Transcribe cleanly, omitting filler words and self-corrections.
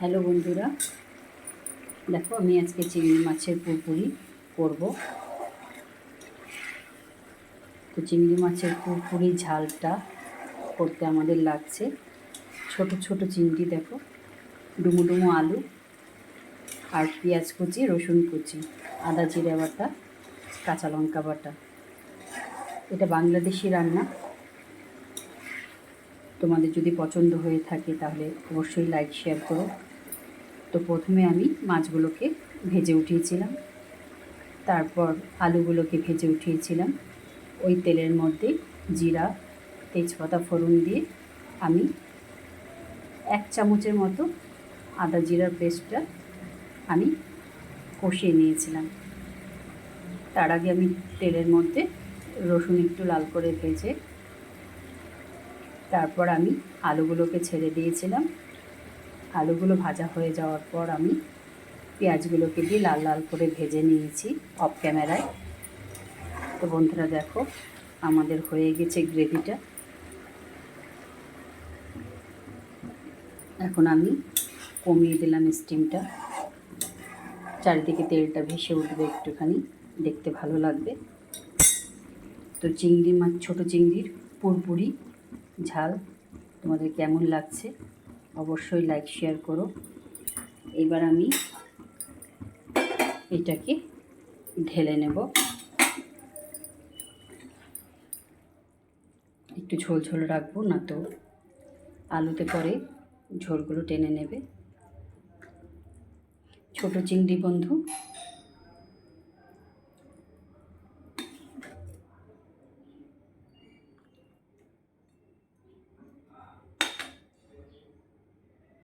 Hello বন্ধুরা, দেখো আমি আজকে চিংড়ি মাছের পুরপুরি করব। তো চিংড়ি মাছের পুরপুরি ঝালটা করতে আমাদের লাগছে ছোট ছোট চিংড়ি, দেখো ডুমো ডুমো আলু আর পেঁয়াজ কুচি, রসুন কুচি, আদা জিরে বাটা, কাঁচা লঙ্কা বাটা। এটা বাংলাদেশি রান্না। তোমাদের যদি পছন্দ হয়ে থাকে তাহলে অবশ্যই লাইক শেয়ার করো। তো প্রথমে আমি মাছগুলোকে ভেজে উঠিয়েছিলাম, তারপর আলুগুলোকে ভেজে উঠিয়েছিলাম। ওই তেলের মধ্যে জিরা, তেজপাতা ফোড়ন দিয়ে আমি 1 চামচের মতো আদা জিরার পেস্টটা আমি কষিয়ে নিয়েছিলাম। তার আগে আমি তেলের মধ্যে রসুন একটু লাল করে ভেজে তারপর আমি আলুগুলোকে ছেড়ে দিয়েছিলাম। আলুগুলো ভাজা হয়ে যাওয়ার পর আমি পেঁয়াজগুলোকে দিয়ে লাল লাল করে ভেজে নিয়েছি অফ ক্যামেরায়। তো বন্ধুরা দেখো আমাদের হয়ে গেছে গ্রেভিটা। এখন আমি কমিয়ে দিলাম স্টিমটা, চারিদিকে তেলটা ভেসে উঠবে, একটুখানি দেখতে ভালো লাগবে। তো চিংড়ি মাছ, ছোটো চিংড়ির পুরপুরি ঝাল তোমাদের কেমন লাগছে অবশ্যই লাইক শেয়ার করো। এবার আমি এটাকে ঢেলে নেব। একটু ঝোল ঝোল রাখবো, না তো আলুতে পরে ঝোলগুলো টেনে নেবে। ছোটো চিংড়ি বন্ধু